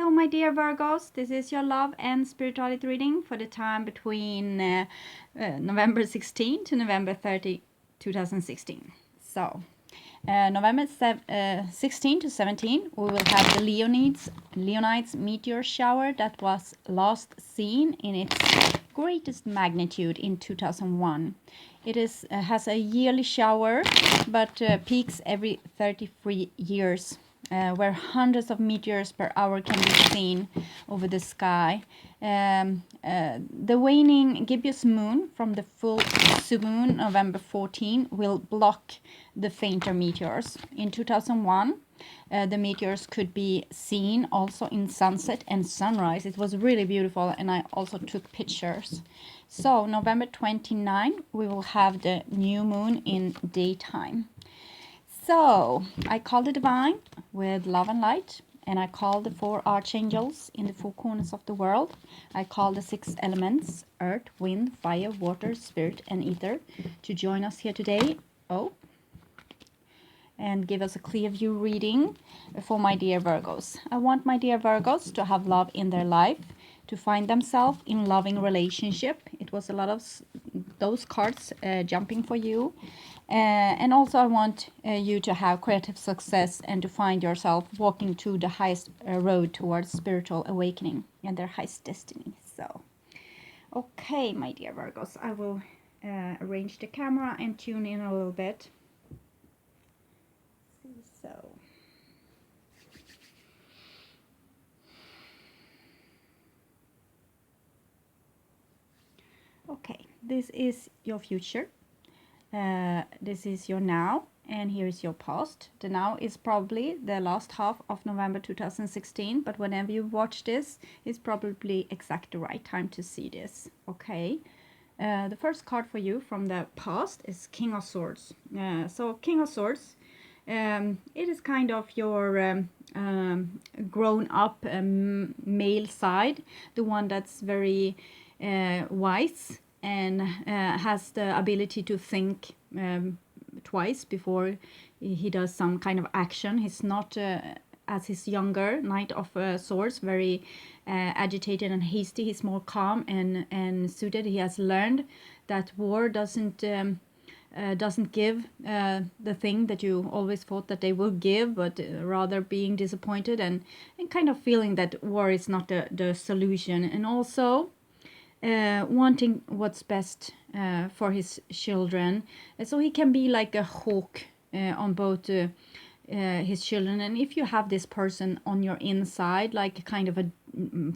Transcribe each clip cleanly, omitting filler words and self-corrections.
Hello, my dear Virgos. This is your love and spirituality reading for the time between November 16 to November 30, 2016. So, November 16 to 17, we will have the Leonids meteor shower that was last seen in its greatest magnitude in 2001. It has a yearly shower, but peaks every 33 years. Where hundreds of meteors per hour can be seen over the sky. The waning gibbous moon from the full moon, November 14, will block the fainter meteors. In 2001, the meteors could be seen also in sunset and sunrise. It was really beautiful, and I also took pictures. So, November 29, we will have the new moon in daytime. So, I call the divine with love and light, and I call the 4 archangels in the 4 corners of the world. I call the 6 elements, earth, wind, fire, water, spirit, and ether, to join us here today. And give us a clear view reading for my dear Virgos. I want my dear Virgos to have love in their life, to find themselves in loving relationship. It was a lot of those cards jumping for you. And also I want you to have creative success and to find yourself walking to the highest road towards spiritual awakening and their highest destiny. So, okay, my dear Virgos, I will arrange the camera and tune in a little bit. So, okay, this is your future. This is your now, and here is your past. The now is probably the last half of November 2016, but whenever you watch this, it's probably exactly the right time to see this. Okay. The first card for you from the past is King of Swords. So King of Swords, it is kind of your grown-up male side, the one that's very wise and has the ability to think twice before he does some kind of action. He's not, as his younger Knight of Swords, very agitated and hasty. He's more calm and suited. He has learned that war doesn't give the thing that you always thought that they will give, but rather being disappointed and kind of feeling that war is not the solution, and also wanting what's best for his children. So he can be like a hawk on both his children. And if you have this person on your inside, like kind of a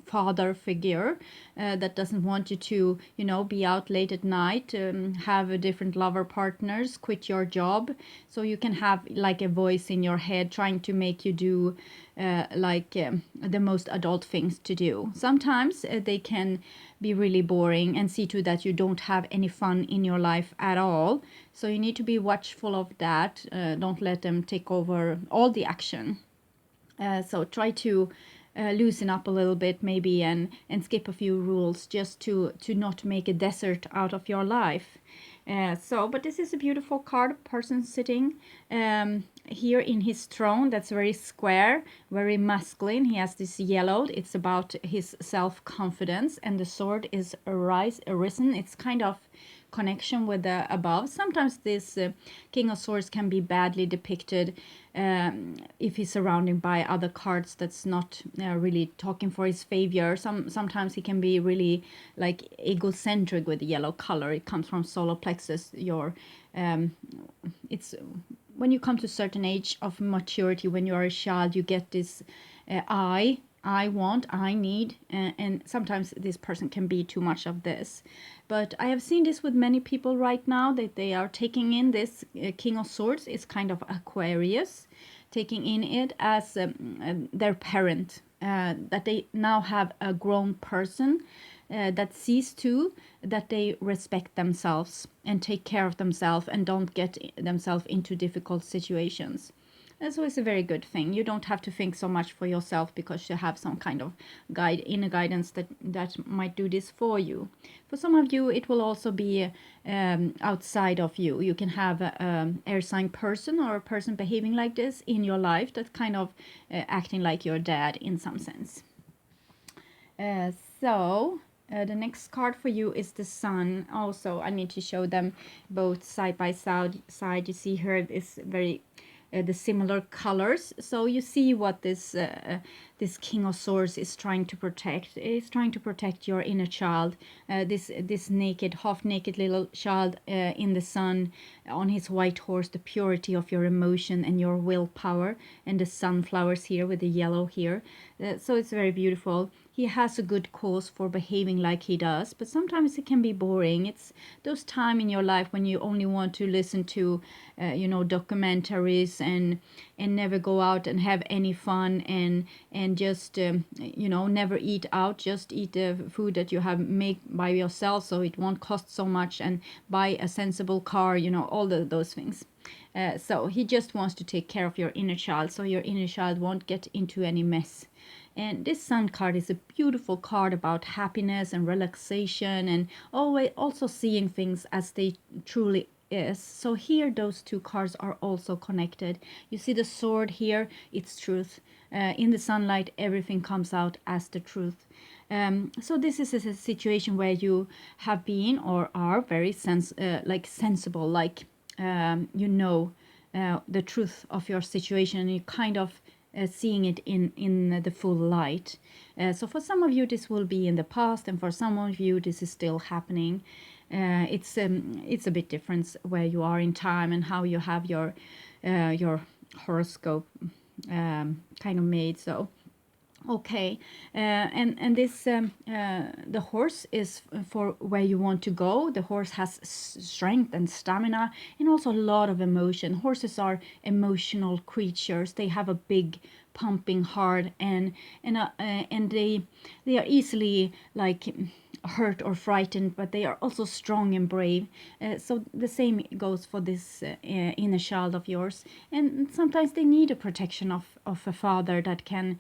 father figure that doesn't want you to, be out late at night, have a different lover partners, quit your job, so you can have like a voice in your head trying to make you do the most adult things to do. Sometimes they can be really boring and see to that you don't have any fun in your life at all. So you need to be watchful of that. Don't let them take over all the action. So try to loosen up a little bit maybe and skip a few rules just to not make a desert out of your life. But this is a beautiful card, person sitting here in his throne that's very square, very masculine. He has this yellowed. It's about his self-confidence, and the sword is arisen. It's kind of connection with the above. Sometimes this King of Swords can be badly depicted if he's surrounded by other cards that's not really talking for his favor. Sometimes he can be really like egocentric with the yellow color. It comes from solar plexus. It's when you come to a certain age of maturity, when you are a child, you get this I want, I need, and sometimes this person can be too much of this. But I have seen this with many people right now, that they are taking in this King of Swords. It's kind of Aquarius, taking in it as their parent, that they now have a grown person that sees to that they respect themselves and take care of themselves and don't get themselves into difficult situations. And so it's a very good thing. You don't have to think so much for yourself because you have some kind of inner guidance that might do this for you. For some of you, it will also be outside of you. You can have an air sign person or a person behaving like this in your life that's kind of acting like your dad in some sense. Uh, so the next card for you is the Sun. Also, I need to show them both side by side. You see here is very the similar colors. So you see what this King of Swords is trying to protect. It's trying to protect your inner child, this naked, half naked little child in the sun on his white horse, the purity of your emotion and your willpower, and the sunflowers here with the yellow here. So it's very beautiful. He has a good cause for behaving like he does, but sometimes it can be boring. It's those time in your life when you only want to listen to, documentaries and never go out and have any fun and just never eat out. Just eat the food that you have made by yourself, so it won't cost so much, and buy a sensible car. All those things. So he just wants to take care of your inner child, so your inner child won't get into any mess. And this Sun card is a beautiful card about happiness and relaxation, and always also seeing things as they truly is. So here those two cards are also connected. You see the sword here, it's truth. In the sunlight, everything comes out as the truth. So this is a situation where you have been or are very sensible, like the truth of your situation, and you kind of seeing it in the full light. So for some of you this will be in the past, and for some of you this is still happening. It's a bit different where you are in time and how you have your horoscope kind of made. So okay, and this the horse is for where you want to go. The horse has strength and stamina, and also a lot of emotion. Horses are emotional creatures. They have a big pumping heart, and they are easily like hurt or frightened, but they are also strong and brave. So the same goes for this inner child of yours. And sometimes they need a protection of a father that can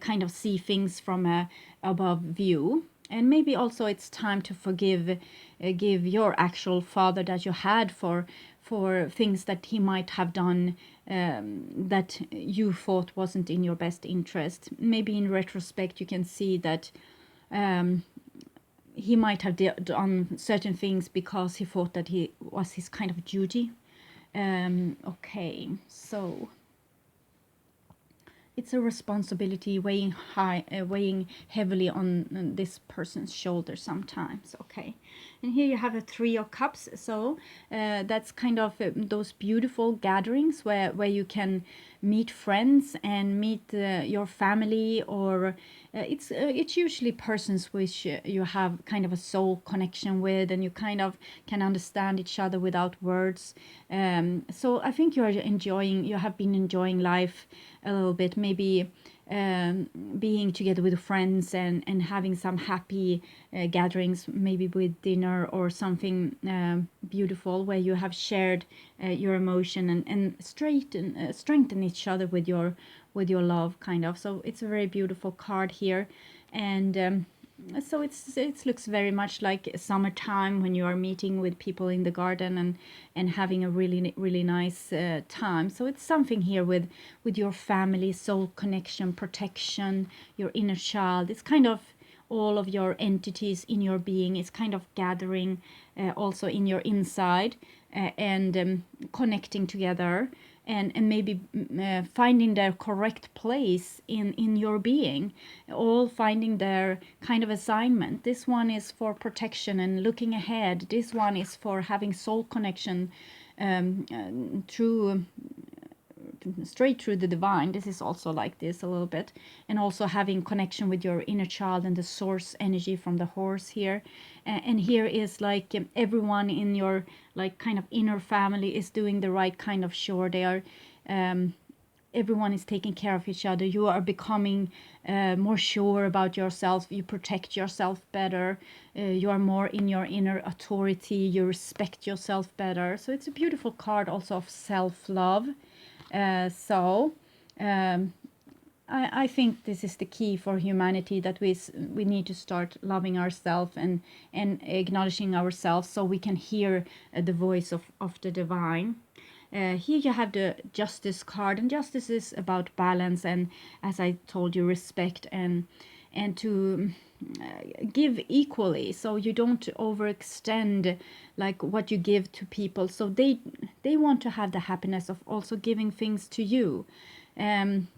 kind of see things from a above view. And maybe also it's time to give your actual father that you had for things that he might have done that you thought wasn't in your best interest. Maybe in retrospect you can see that he might have done certain things because he thought that he was his kind of duty. Okay, so it's a responsibility weighing heavily on this person's shoulders sometimes. Okay, and here you have a Three of Cups. So that's kind of those beautiful gatherings where you can meet friends and meet your family, or it's usually persons which you have kind of a soul connection with, and you kind of can understand each other without words. So I think you have been enjoying life a little bit, maybe being together with friends and having some happy gatherings, maybe with dinner or something beautiful where you have shared your emotion and strengthen each other with your love, kind of. So it's a very beautiful card here, and so it looks very much like summertime when you are meeting with people in the garden and having a really nice time. So it's something here with your family, soul connection, protection, your inner child. It's kind of all of your entities in your being is kind of gathering also in your inside and connecting together and maybe finding their correct place in your being, all finding their kind of assignment. This one is for protection and looking ahead. This one is for having soul connection through straight through the divine. This is also like this a little bit, and also having connection with your inner child and the source energy from the horse here. And here is like everyone in your like kind of inner family is doing the right kind of chore. They are everyone is taking care of each other. You are becoming more sure about yourself. You protect yourself better. You are more in your inner authority. You respect yourself better. So it's a beautiful card also of self-love. I think this is the key for humanity, that we need to start loving ourselves and acknowledging ourselves, so we can hear the voice of the divine. Here you have the Justice card, and justice is about balance and, as I told you, respect and to give equally, so you don't overextend like what you give to people. So they want to have the happiness of also giving things to you. And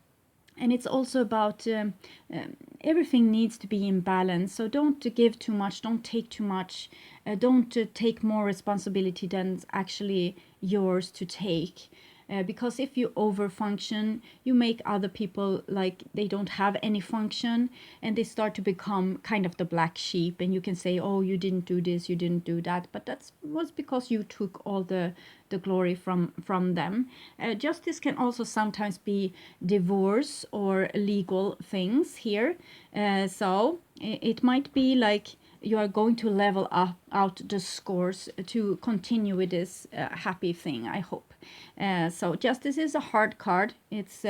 it's also about everything needs to be in balance. So don't give too much, don't take too much, don't take more responsibility than actually yours to take. Because if you over function, you make other people like they don't have any function, and they start to become kind of the black sheep, and you can say, oh, you didn't do this, you didn't do that, but that was because you took all the glory from them. Justice can also sometimes be divorce or legal things here. So it might be like you are going to level up out the scores to continue with this happy thing, I hope. So justice is a hard card. It's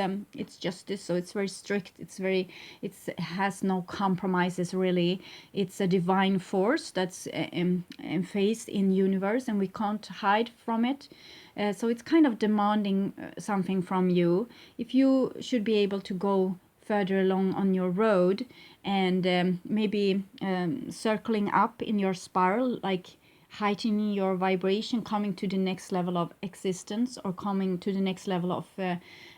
justice, so it's very strict. It has no compromises really. It's a divine force that's faced in universe, and we can't hide from it. So it's kind of demanding something from you. If you should be able to go further along on your road, and maybe circling up in your spiral, like heightening your vibration, coming to the next level of existence, or coming to the next level of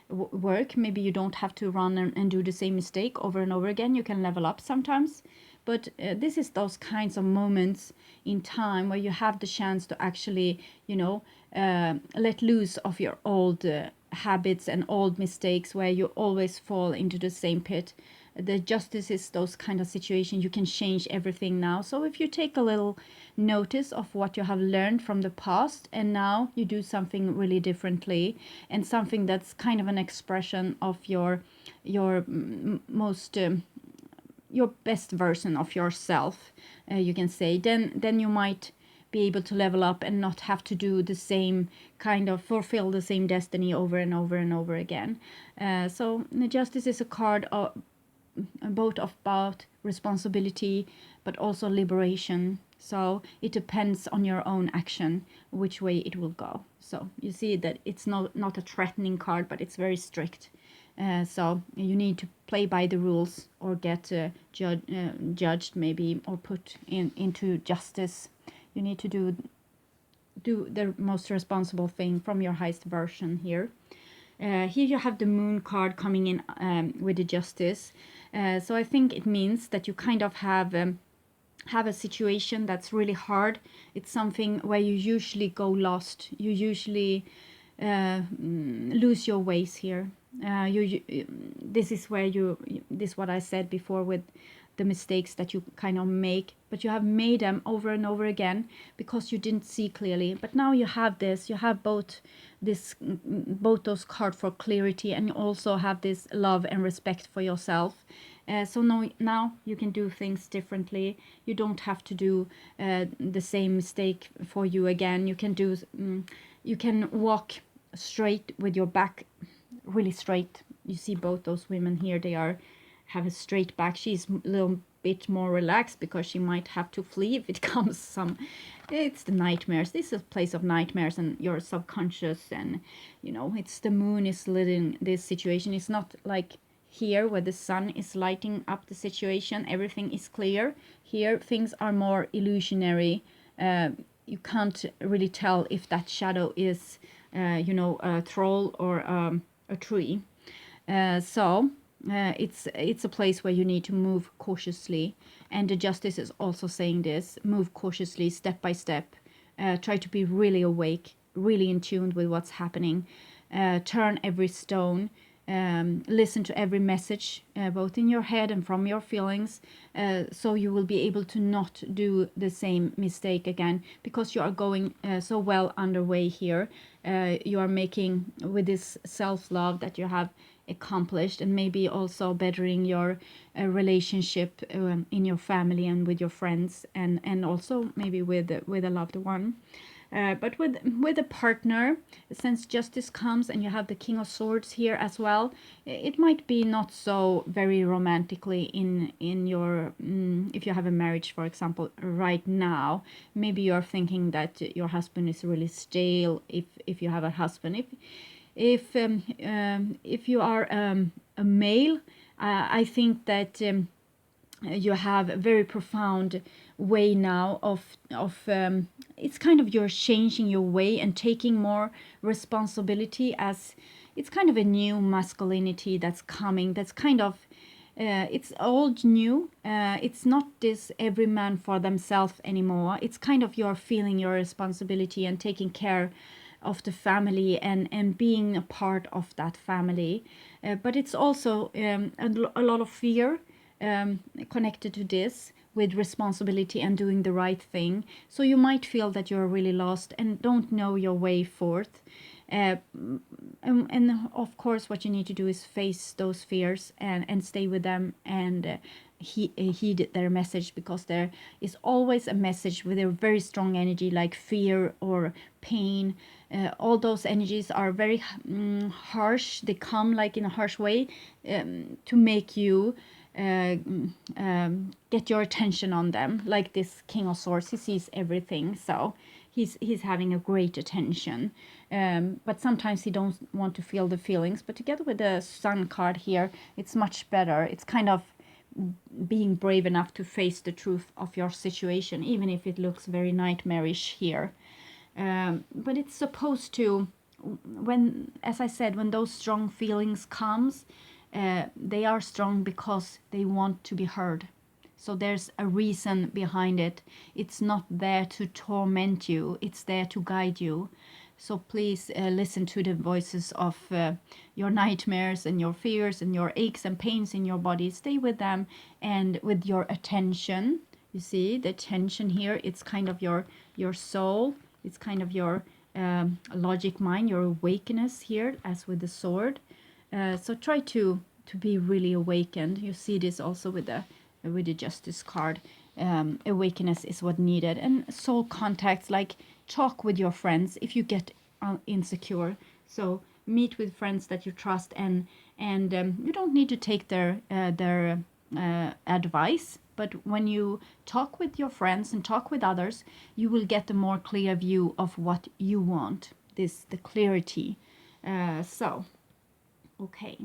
work. Maybe you don't have to run and do the same mistake over and over again. You can level up sometimes. But this is those kinds of moments in time where you have the chance to actually, let loose of your old habits and old mistakes, where you always fall into the same pit. The justice is those kind of situations you can change everything now. So if you take a little notice of what you have learned from the past, and now you do something really differently, and something that's kind of an expression of your most your best version of yourself, you can say, then you might be able to level up and not have to do the same kind of fulfill the same destiny over and over and over again. So justice is a card of both about responsibility but also liberation. So it depends on your own action which way it will go. So you see that it's not a threatening card, but it's very strict. So you need to play by the rules, or get judged maybe, or put into justice. You need to do the most responsible thing from your highest version here. Here you have the moon card coming in with the justice. So I think it means that you kind of have a situation that's really hard. It's something where you usually go lost. You usually lose your ways here. This is where this is what I said before with the mistakes that you kind of make, but you have made them over and over again because you didn't see clearly. But now you have this, you have both those cards for clarity, and you also have this love and respect for yourself. So now you can do things differently. You don't have to do the same mistake for you again. You can you can walk straight with your back really straight. You see both those women here, they have a straight back. She's a little bit more relaxed because she might have to flee if it comes it's the nightmares. This is a place of nightmares and your subconscious, and it's the moon is leading this situation. It's not like here where the sun is lighting up the situation, everything is clear. Here things are more illusionary. You can't really tell if that shadow is a troll or a tree. It's a place where you need to move cautiously, and the justice is also saying this: move cautiously, step by step. Try to be really awake, really in tune with what's happening. Turn every stone. Listen to every message, both in your head and from your feelings, so you will be able to not do the same mistake again, because you are going so well underway here. You are making with this self-love that you have accomplished, and maybe also bettering your relationship in your family and with your friends, and also maybe with a loved one. But with a partner, since justice comes and you have the King of Swords here as well, it might be not so very romantically in your if you have a marriage, for example, right now. Maybe you're thinking that your husband is really stale if you have a husband. If you are a male, I think that you have a very profound way now of it's kind of you're changing your way and taking more responsibility, as it's kind of a new masculinity that's coming, that's kind of it's old new. It's not this every man for themselves anymore. It's kind of you're feeling your responsibility and taking care of the family and being a part of that family. But it's also a lot of fear connected to this, with responsibility and doing the right thing. So you might feel that you're really lost and don't know your way forth. Uh, and of course, what you need to do is face those fears and stay with them and heed their message, because there is always a message with a very strong energy like fear or pain. All those energies are very harsh. They come like in a harsh way to make you get your attention on them. Like this King of Swords, he sees everything, so he's having a great attention. But sometimes he don't want to feel the feelings. But together with the Sun card here, it's much better. It's kind of being brave enough to face the truth of your situation, even if it looks very nightmarish here. But it's supposed to, when, as I said, when those strong feelings comes, they are strong because they want to be heard. So there's a reason behind it. It's not there to torment you, it's there to guide you. So please listen to the voices of your nightmares and your fears and your aches and pains in your body. Stay with them and with your attention. You see the attention here, it's kind of your soul. It's kind of your logic mind, your awakeness here, as with the sword. So try to be really awakened. You see this also with the Justice card. Awakeness is what needed. And soul contacts, like talk with your friends if you get insecure. So meet with friends that you trust, and you don't need to take their advice. But when you talk with your friends and talk with others, you will get a more clear view of what you want. The clarity. Okay,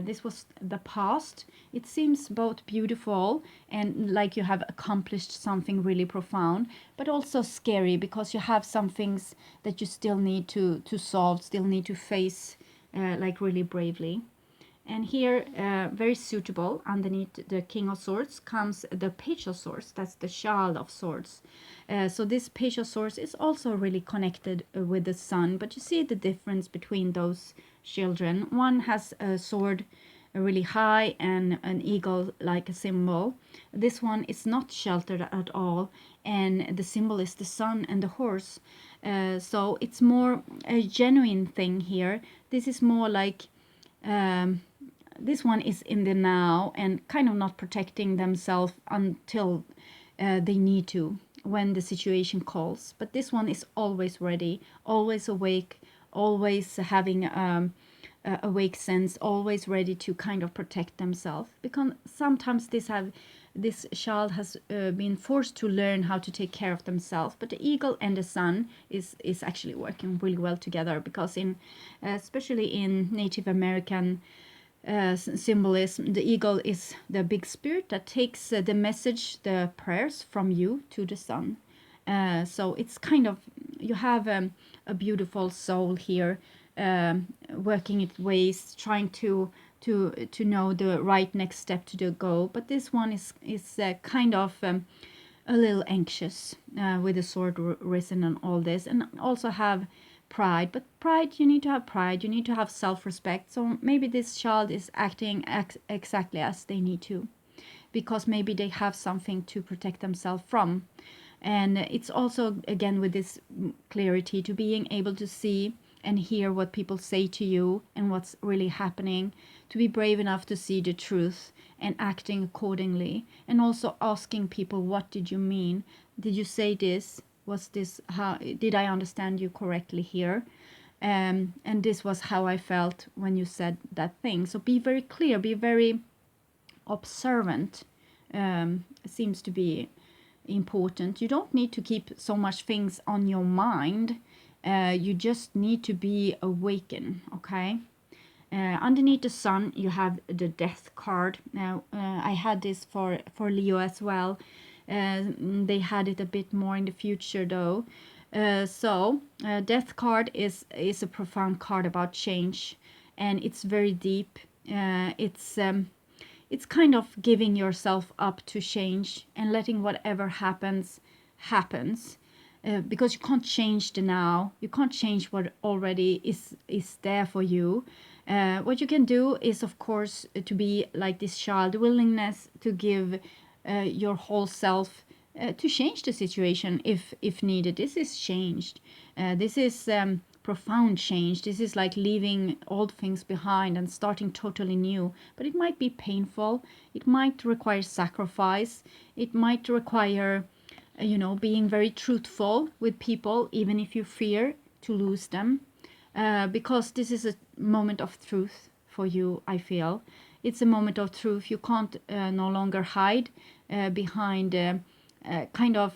this was the past. It seems both beautiful and like you have accomplished something really profound, but also scary, because you have some things that you still need to solve, still need to face, like really bravely. And here, very suitable, underneath the King of Swords comes the Page of Swords. That's the Child of Swords. So this Page of Swords is also really connected with the Sun. But you see the difference between those children. One has a sword really high and an eagle like a symbol. This one is not sheltered at all. And the symbol is the sun and the horse. So it's more a genuine thing here. This is more like... this one is in the now and kind of not protecting themselves until they need to, when the situation calls. But this one is always ready, always awake, always having awake sense, always ready to kind of protect themselves. Because sometimes this child has been forced to learn how to take care of themselves. But the eagle and the sun is actually working really well together, because in especially in Native American symbolism, the eagle is the big spirit that takes the message, the prayers from you to the sun. So it's kind of, you have a beautiful soul here, working its ways, trying to know the right next step to go. But this one is kind of a little anxious, with the sword risen and all this, and also have pride. But pride, you need to have pride, you need to have self-respect. So maybe this child is acting exactly as they need to, because maybe they have something to protect themselves from. And it's also, again, with this clarity, to being able to see and hear what people say to you and what's really happening, to be brave enough to see the truth and acting accordingly, and also asking people, what did you mean? Did you say this? Was this how did I understand you correctly here? And this was how I felt when you said that thing. So be very clear, be very observant. Seems to be important. You don't need to keep so much things on your mind. You just need to be awakened, okay? Underneath the sun, you have the death card. Now, I had this for Leo as well. They had it a bit more in the future though. Death card is a profound card about change, and it's very deep. It's kind of giving yourself up to change and letting whatever happens, because you can't change the now. You can't change what already is there for you. What you can do is, of course, to be like this child, willingness to give your whole self to change the situation if needed. This is changed. This is profound change. This is like leaving old things behind and starting totally new. But it might be painful. It might require sacrifice. It might require, being very truthful with people, even if you fear to lose them. Because this is a moment of truth for you, I feel. It's a moment of truth. You can't no longer hide behind kind of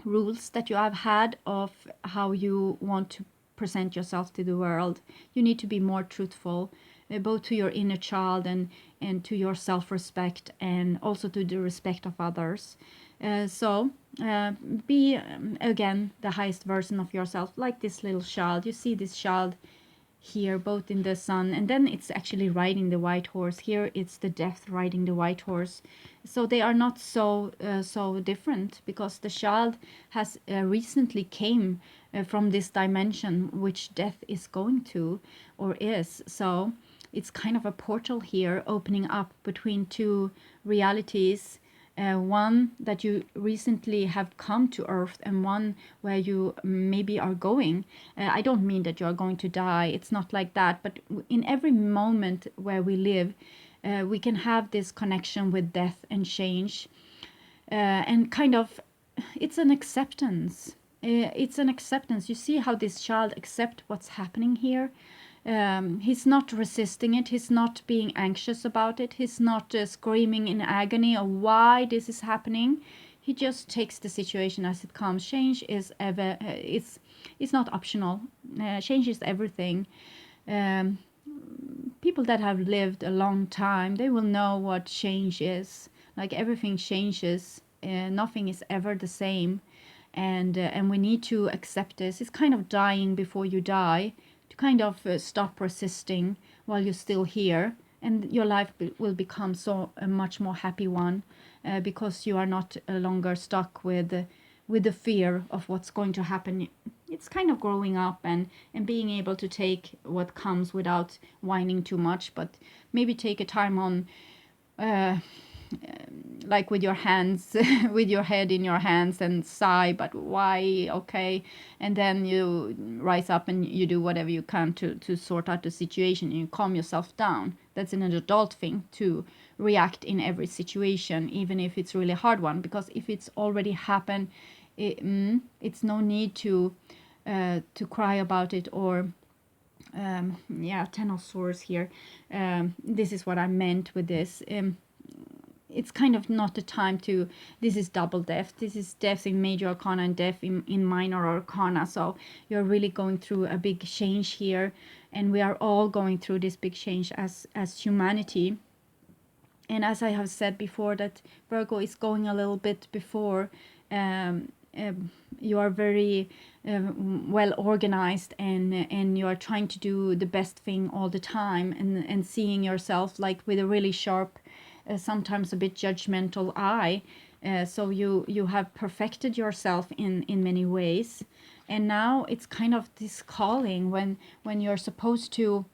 rules that you have had of how you want to present yourself to the world. You need to be more truthful, both to your inner child and to your self-respect, and also to the respect of others. Be again the highest version of yourself, like this little child. You see this child here, both in the sun, and then it's actually riding the white horse. Here it's the death riding the white horse. So they are not so different, because the child has recently came from this dimension which death is going to, or is. So it's kind of a portal here, opening up between two realities. One that you recently have come to Earth, and one where you maybe are going. I don't mean that you are going to die. It's not like that. But in every moment where we live, we can have this connection with death and change. And kind of, it's an acceptance. It's an acceptance. You see how this child accepts what's happening here. He's not resisting it. He's not being anxious about it. He's not screaming in agony of why this is happening. He just takes the situation as it comes. Change is it's not optional. Change is everything. People that have lived a long time, they will know what change is. Like, everything changes. Nothing is ever the same, and we need to accept this. It's kind of dying before you die. To kind of stop resisting while you're still here, and your life will become so a much more happy one, because you are not longer stuck with the fear of what's going to happen. It's kind of growing up and being able to take what comes without whining too much, but maybe take a time on like with your hands, with your head in your hands, and sigh, but why? Okay. And then you rise up and you do whatever you can to sort out the situation. You calm yourself down. That's an adult thing, to react in every situation, even if it's really hard one, because if it's already happened, it's no need to cry about it, or Ten of Swords here. This is what I meant with this. It's kind of not the time to, this is double death. This is death in major arcana and death in minor arcana. So you're really going through a big change here. And we are all going through this big change as humanity. And as I have said before, that Virgo is going a little bit before. You are very well organized, and you are trying to do the best thing all the time, and seeing yourself like with a really sharp, sometimes a bit judgmental eye. So you have perfected yourself in many ways, and now it's kind of this calling when you're supposed to,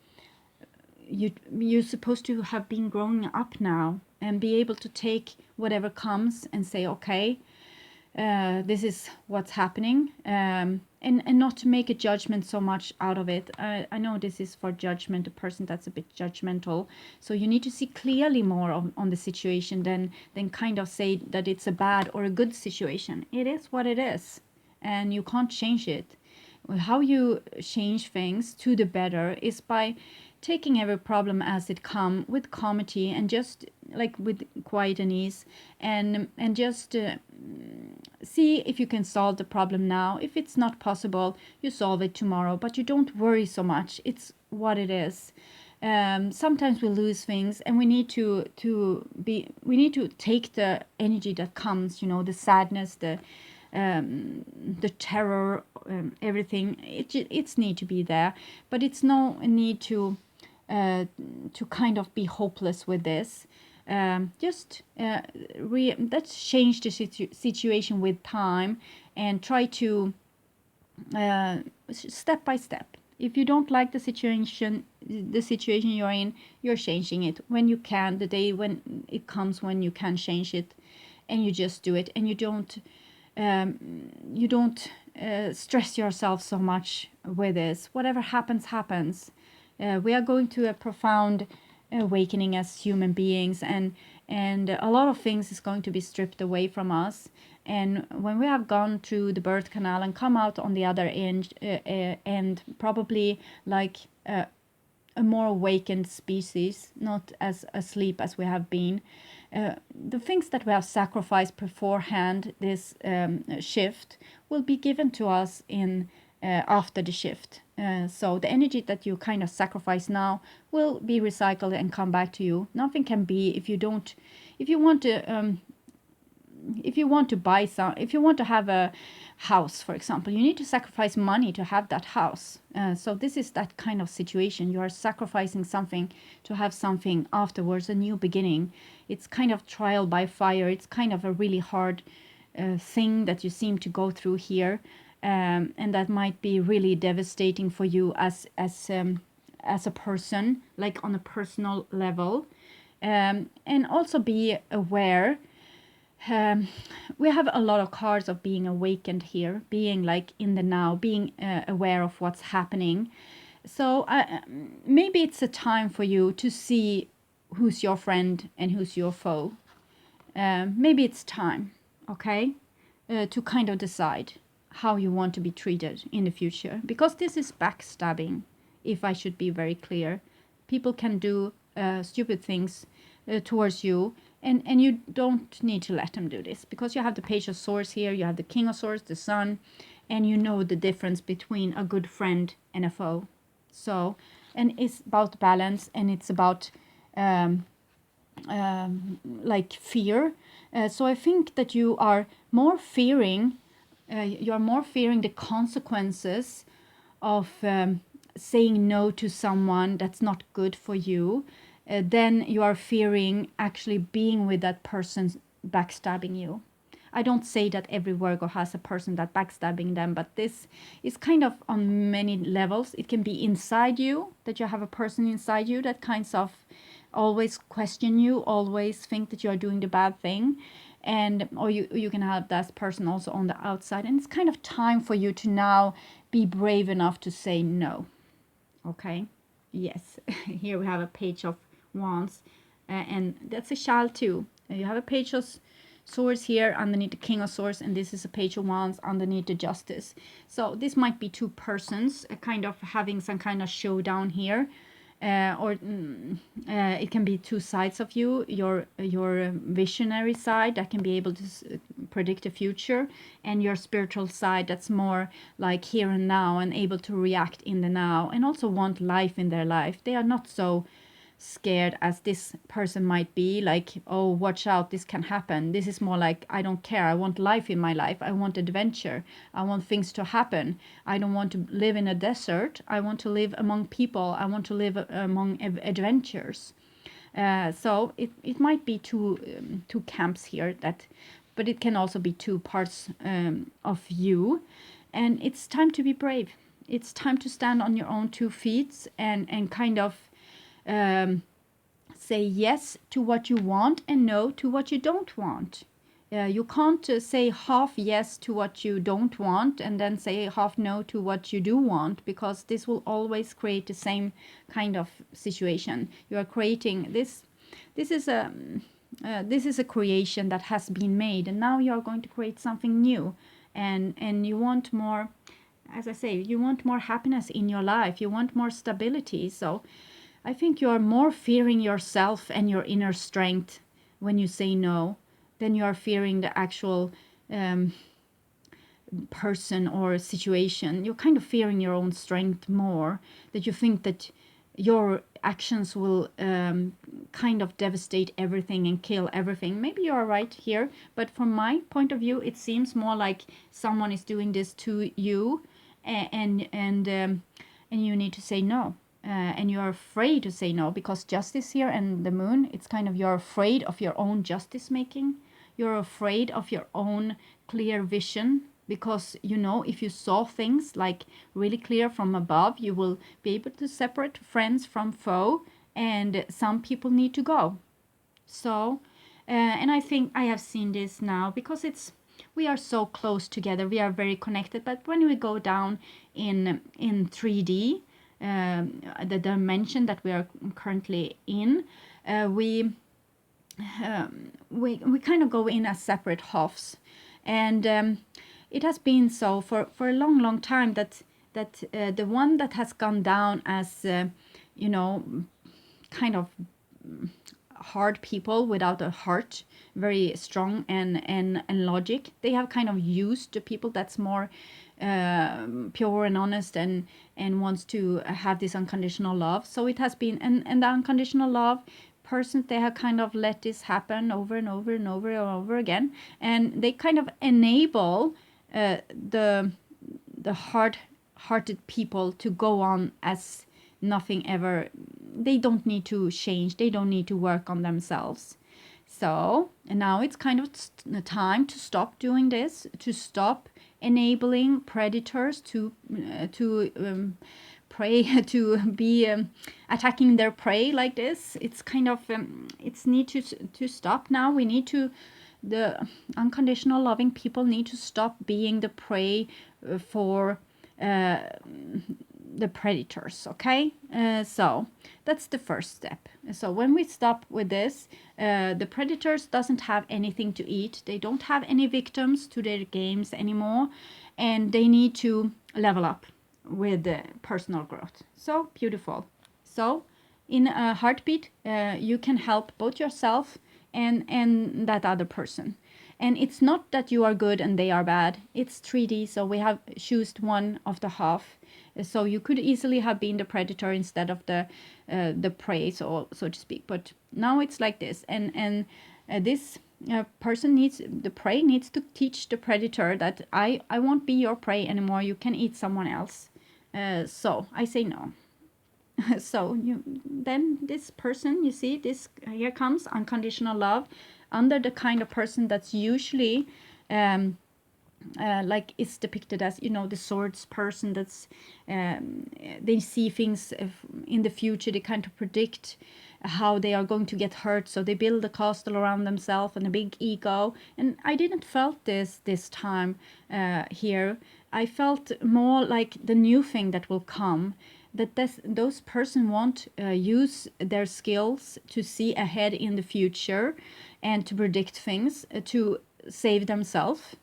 you're supposed to have been growing up now and be able to take whatever comes and say, okay, this is what's happening, and not to make a judgment so much out of it. I know this is for judgment, a person that's a bit judgmental. So you need to see clearly more on the situation than kind of say that it's a bad or a good situation. It is what it is, and you can't change it. How you change things to the better is by taking every problem as it come with comedy, and just like with quiet and ease, and just see if you can solve the problem now. If it's not possible, you solve it tomorrow, but you don't worry so much. It's what it is. Sometimes we lose things, and we need to take the energy that comes, the sadness, the terror, everything. It's need to be there, but it's no need to kind of be hopeless with this. Just let's change the situation with time and try to step by step. If you don't like the situation you're in, you're changing it when you can. The day when it comes when you can change it, and you just do it, and you don't stress yourself so much with this. Whatever happens. We are going to a profound awakening as human beings, and a lot of things is going to be stripped away from us. And when we have gone through the birth canal and come out on the other end, and probably like a more awakened species, not as asleep as we have been, the things that we have sacrificed beforehand, this shift, will be given to us in after the shift. So the energy that you kind of sacrifice now will be recycled and come back to you. Nothing can be if you don't, if you want to buy some, if you want to have a house, for example, you need to sacrifice money to have that house. So this is that kind of situation. You are sacrificing something to have something afterwards, a new beginning. It's kind of trial by fire. It's kind of a really hard thing that you seem to go through here. And that might be really devastating for you as a person, like on a personal level. And also be aware. We have a lot of cards of being awakened here, being like in the now, being aware of what's happening. So maybe it's a time for you to see who's your friend and who's your foe. Maybe it's time, okay, to kind of decide how you want to be treated in the future. Because this is backstabbing, if I should be very clear. People can do stupid things towards you, and you don't need to let them do this, because you have the Page of Swords here, you have the King of Swords, the Sun, and you know the difference between a good friend and a foe. So, and it's about balance, and it's about like fear. So I think that you are more fearing the consequences of saying no to someone that's not good for you. Then you are fearing actually being with that person backstabbing you. I don't say that every Virgo has a person that backstabbing them, but this is kind of on many levels. It can be inside you, that you have a person inside you that kinds of always question you, always think that you are doing the bad thing. And or you can have that person also on the outside. And it's kind of time for you to now be brave enough to say no. Okay? Yes. Here we have a Page of Wands, and that's a child too. You have a Page of Swords here underneath the King of Swords, and this is a Page of Wands underneath the Justice. So this might be two persons kind of having some kind of showdown here, or it can be two sides of you. Your visionary side that can be able to predict the future, and your spiritual side that's more like here and now and able to react in the now, and also want life in their life. They are not so scared as this person might be, like, oh, watch out, this can happen. This is more like, I don't care, I want life in my life, I want adventure, I want things to happen, I don't want to live in a desert, I want to live among people, I want to live among adventures. So it might be two camps here, that, but it can also be two parts of you. And it's time to be brave. It's time to stand on your own 2 feet and kind of say yes to what you want and no to what you don't want. You can't say half yes to what you don't want and then say half no to what you do want, because this will always create the same kind of situation. You are creating this. This is a creation that has been made, and now you are going to create something new, and you want more. As I say, you want more happiness in your life. You want more stability. So I think you are more fearing yourself and your inner strength when you say no than you are fearing the actual person or situation. You're kind of fearing your own strength more, that you think that your actions will kind of devastate everything and kill everything. Maybe you are right here, but from my point of view, it seems more like someone is doing this to you, and you need to say no. And you're afraid to say no because justice here and the moon, it's kind of you're afraid of your own justice making. You're afraid of your own clear vision because you know if you saw things like really clear from above, you will be able to separate friends from foe, and some people need to go. So, and I think I have seen this now because we are so close together, we are very connected, but when we go down in 3D, the dimension that we are currently in, we kind of go in as separate halves, and it has been so for a long time that the one that has gone down as kind of hard people without a heart, very strong and logic, they have kind of used the people that's more pure and honest and wants to have this unconditional love. So it has been, and the unconditional love person, they have kind of let this happen over and over and over and over again, and they kind of enable the hard-hearted people to go on as nothing ever. They don't need to change, they don't need to work on themselves. So and now it's kind of time to stop doing this, to stop enabling predators to prey to be attacking their prey like this. It's kind of it's need to stop now. We need to, the unconditional loving people need to stop being the prey for the predators. Okay, so that's the first step. So when we stop with this, the predators doesn't have anything to eat, they don't have any victims to their games anymore, and they need to level up with personal growth. So beautiful. So in a heartbeat, you can help both yourself and that other person. And it's not that you are good and they are bad. It's 3D, so we have chosen one of the half. So you could easily have been the predator instead of the prey, so to speak. But now it's like this, and this person needs, the prey needs to teach the predator that I won't be your prey anymore. You can eat someone else. So I say no. So then this person, you see, this here comes unconditional love under the kind of person that's usually like it's depicted as, the swords person, that's they see things in the future, they kind of predict how they are going to get hurt, so they build a castle around themselves and a big ego. And I didn't felt this time here. I felt more like the new thing that will come, that those person won't use their skills to see ahead in the future and to predict things to save themselves.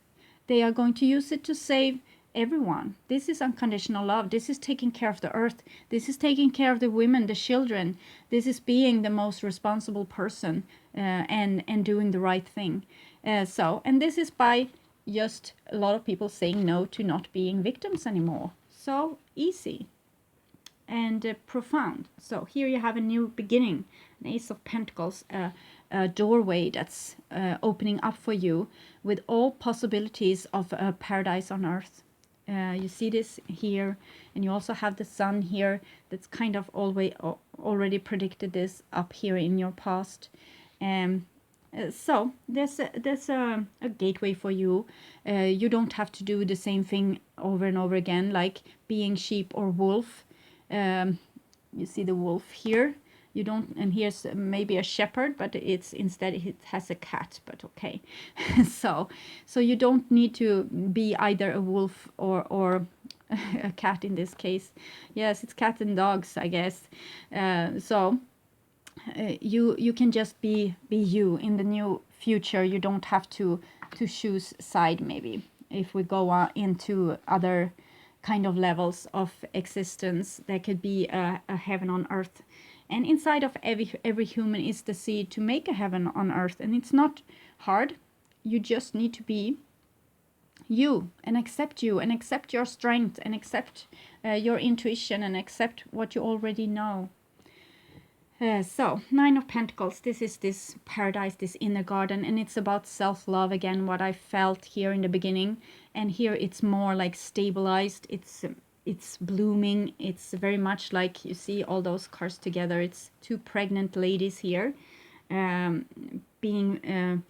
They are going to use it to save everyone. This is unconditional love. This is taking care of the earth. This is taking care of the women, the children. This is being the most responsible person and doing the right thing. And this is by just a lot of people saying no to not being victims anymore. So easy and profound. So here you have a new beginning, an Ace of Pentacles, a doorway that's opening up for you with all possibilities of a paradise on earth. You see this here, and you also have the sun here that's kind of already predicted this up here in your past. So there's a gateway for you. You don't have to do the same thing over and over again, like being sheep or wolf. You see the wolf here. You don't, and here's maybe a shepherd, but it's instead it has a cat, but okay. so you don't need to be either a wolf or a cat in this case. Yes, it's cat and dogs, I guess. You can just be you in the new future. You don't have to choose side. Maybe if we go into other kind of levels of existence, there could be a heaven on earth. And inside of every human is the seed to make a heaven on earth. And it's not hard. You just need to be you and accept your strength and accept your intuition and accept what you already know. So, Nine of Pentacles, this is this paradise, this inner garden, and it's about self-love again, what I felt here in the beginning. And here it's more like stabilized, it's blooming, it's very much like, you see all those cards together, it's two pregnant ladies here, being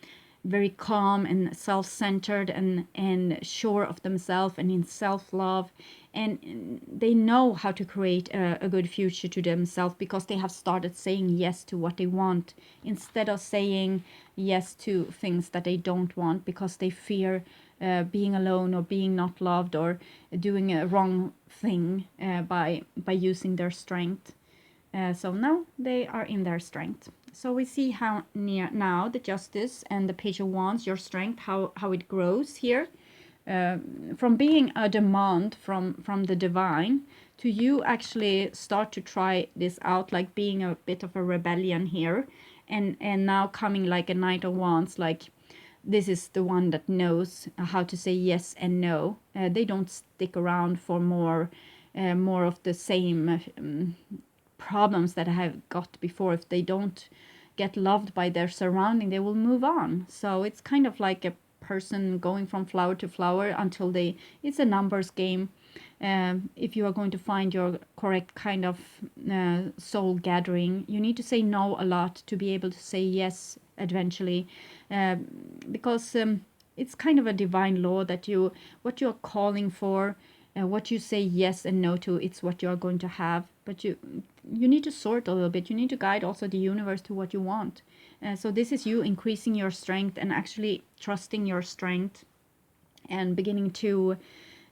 very calm and self-centered and sure of themselves and in self-love, and they know how to create a good future to themselves because they have started saying yes to what they want instead of saying yes to things that they don't want because they fear being alone or being not loved or doing a wrong thing by using their strength. So now they are in their strength. So we see how near now the Justice and the Page of Wands, your strength, how it grows here. From being a demand from the divine to you actually start to try this out, like being a bit of a rebellion here. And now coming like a Knight of Wands, like this is the one that knows how to say yes and no. They don't stick around for more of the same problems that I have got before. If they don't get loved by their surrounding, they will move on. So it's kind of like a person going from flower to flower until it's a numbers game. If you are going to find your correct kind of soul gathering, you need to say no a lot to be able to say yes eventually, because it's kind of a divine law that what you're calling for, what you say yes and no to, it's what you are going to have. But you need to sort a little bit. You need to guide also the universe to what you want. So this is you increasing your strength and actually trusting your strength and beginning to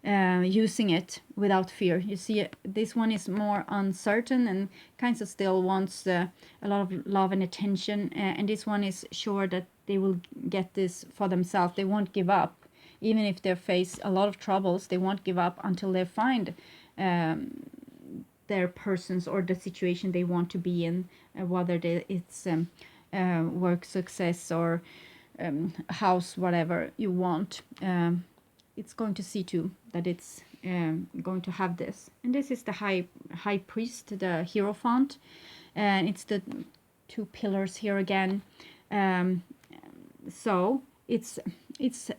using it without fear. You see, this one is more uncertain and kind of still wants a lot of love and attention. And this one is sure that they will get this for themselves. They won't give up. Even if they face a lot of troubles, they won't give up until they find their persons or the situation they want to be in, whether it's work success or house, whatever you want. It's going to see to that it's going to have this. And this is the high priest, the Hierophant, and it's the two pillars here again. So it's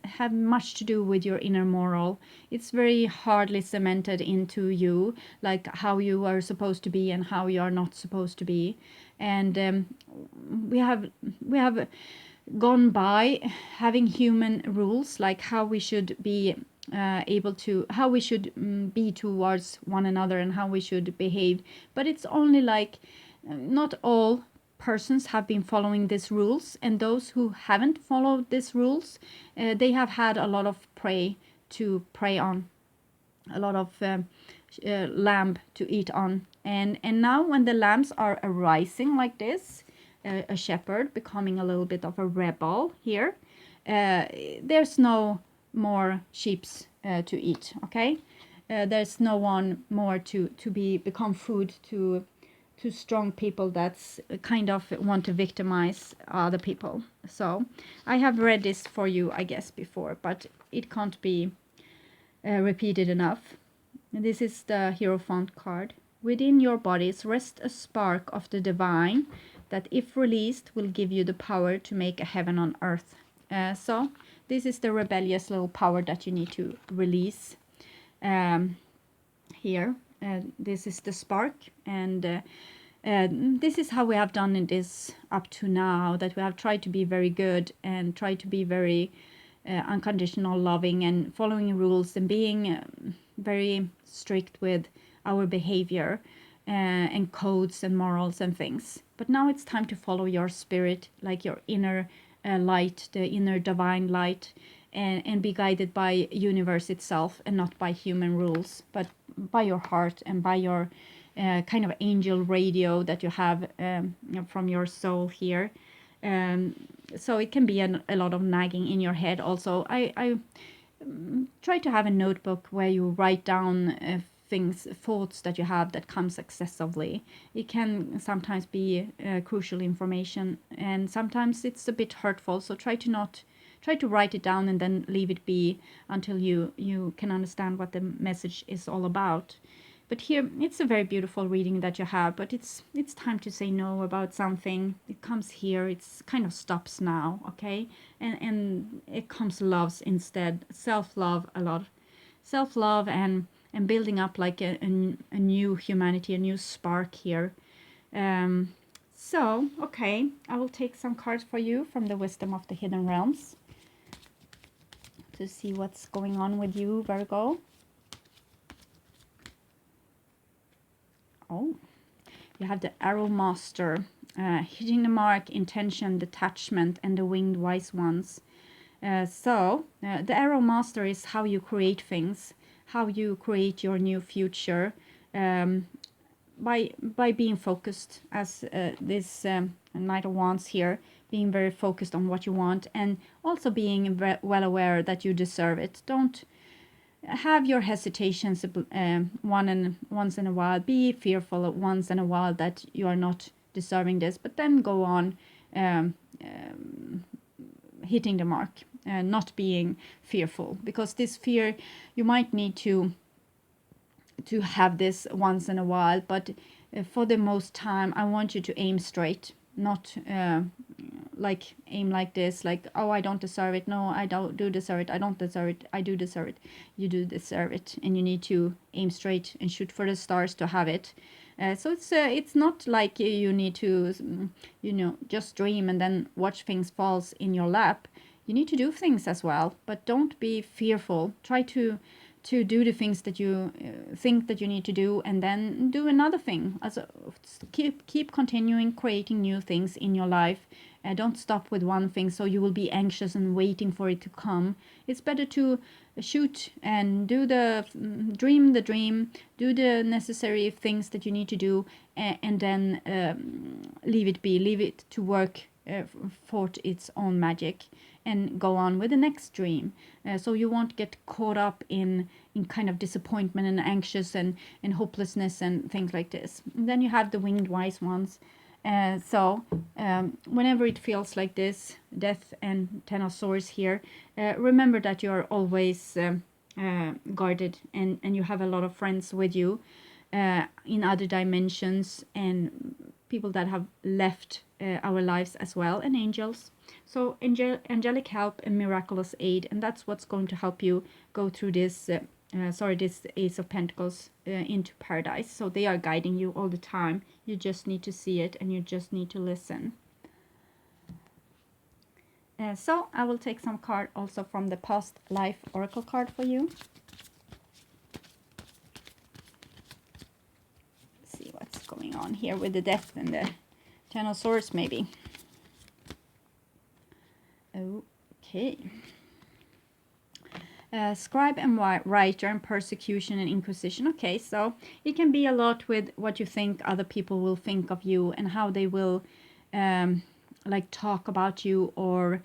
have much to do with your inner moral. It's very hardly cemented into you, like how you are supposed to be and how you are not supposed to be. And we have gone by having human rules, like how we should be how we should be towards one another and how we should behave. But it's only like not all persons have been following these rules, and those who haven't followed these rules, they have had a lot of prey to prey on, a lot of lamb to eat on. And now when the lambs are arising like this, a shepherd becoming a little bit of a rebel here, there's no more sheeps to eat, okay? There's no one more to become food to strong people that's kind of want to victimize other people. So I have read this for you, I guess, before, but it can't be repeated enough. This is the Hierophant card. Within your bodies rests a spark of the divine that, if released, will give you the power to make a heaven on earth. So this is the rebellious little power that you need to release here. This is the spark, and this is how we have done in this up to now, that we have tried to be very good and tried to be very unconditional loving and following rules and being very strict with our behavior and codes and morals and things. But now it's time to follow your spirit, like your inner light, the inner divine light, and be guided by universe itself and not by human rules, but by your heart and by your kind of angel radio that you have from your soul here. So it can be a lot of nagging in your head also. I try to have a notebook where you write down thoughts that you have that comes excessively. It can sometimes be crucial information, and sometimes it's a bit hurtful. So try to write it down and then leave it be until you can understand what the message is all about. But here it's a very beautiful reading that you have, but it's time to say no about something. It comes here, it's kind of stops now, okay? And it comes loves instead, self-love a lot. Self-love and building up like a new humanity, a new spark here. Um, so, okay, I will take some cards for you from the Wisdom of the Hidden Realms to see what's going on with you, Virgo. Oh, you have the Arrow Master, hitting the mark, intention, detachment, and the Winged Wise Ones. The Arrow Master is how you create things, how you create your new future, by being focused, as this Knight of Wands here, being very focused on what you want, and also being well aware that you deserve it. Don't have your hesitations once in a while. Be fearful once in a while that you are not deserving this, but then go on hitting the mark, not being fearful, because this fear, you might need to have this once in a while, but for the most time I want you to aim straight, not like aim like this, like, oh, I don't deserve it, no, I don't do deserve it, I don't deserve it, I do deserve it. You do deserve it, and you need to aim straight and shoot for the stars to have it. So it's not like you need to just dream and then watch things falls in your lap. You need to do things as well, but don't be fearful. Try to do the things that you think that you need to do, and then do another thing. Also, keep continuing creating new things in your life. Don't stop with one thing, so you will be anxious and waiting for it to come. It's better to shoot and do the dream, do the necessary things that you need to do, and then leave it be, leave it to work for its own magic, and go on with the next dream. So you won't get caught up in kind of disappointment and anxious and hopelessness and things like this. And then you have the Winged Wise Ones. Whenever it feels like this, Death and Ten of Swords here, remember that you are always guarded, and you have a lot of friends with you in other dimensions, and people that have left our lives as well, and angels. So angelic help and miraculous aid, and that's what's going to help you go through this this Ace of Pentacles into paradise. So they are guiding you all the time. You just need to see it, and you just need to listen. So I will take some card also from the past life oracle card for you. Let's see what's going on here with the Death and the Ten of Swords, maybe. Okay. Scribe and writer and persecution and inquisition. Okay, so it can be a lot with what you think other people will think of you, and how they will like talk about you, or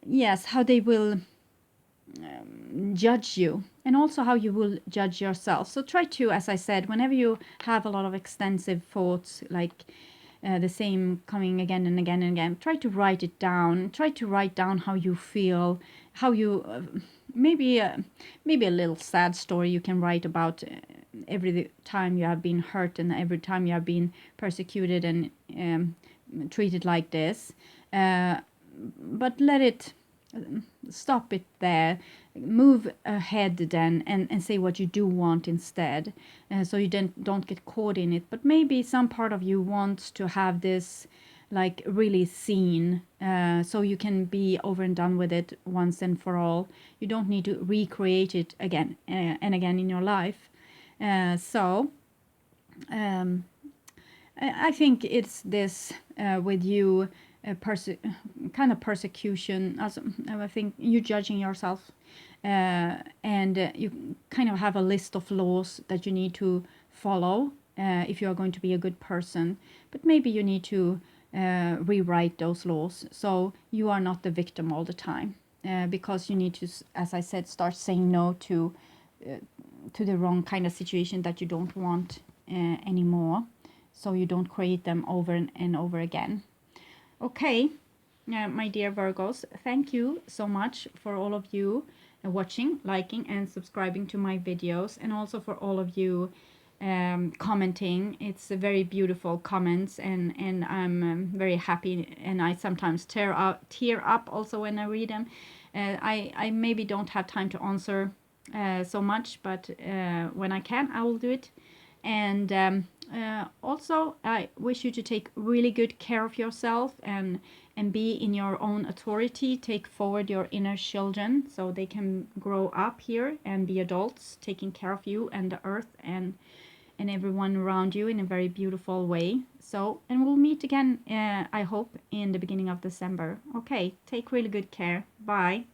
yes, how they will judge you, and also how you will judge yourself. So try to, as I said, whenever you have a lot of extensive thoughts, like the same coming again and again and again, try to write it down. Try to write down how you feel, how you maybe a little sad story you can write about every time you have been hurt, and every time you have been persecuted and treated like this. But let it stop it there. Move ahead then, and say what you do want instead, so you don't get caught in it. But maybe some part of you wants to have this like really seen, so you can be over and done with it once and for all. You don't need to recreate it again and again in your life. I think it's this with you, kind of persecution. Also, I think you judging yourself, and you kind of have a list of laws that you need to follow if you are going to be a good person. But maybe you need to rewrite those laws, so you are not the victim all the time, because you need to, as I said, start saying no to the wrong kind of situation that you don't want anymore, so you don't create them over and over again. Okay, my dear Virgos, thank you so much for all of you watching, liking, and subscribing to my videos, and also for all of you commenting. It's a very beautiful comments, and I'm very happy, and I sometimes tear up also when I read them. I maybe don't have time to answer so much, but when I can, I will do it. And also, I wish you to take really good care of yourself, and be in your own authority. Take forward your inner children so they can grow up here and be adults, taking care of you and the earth and everyone around you in a very beautiful way. So, and we'll meet again, I hope, in the beginning of December. Okay, take really good care. Bye.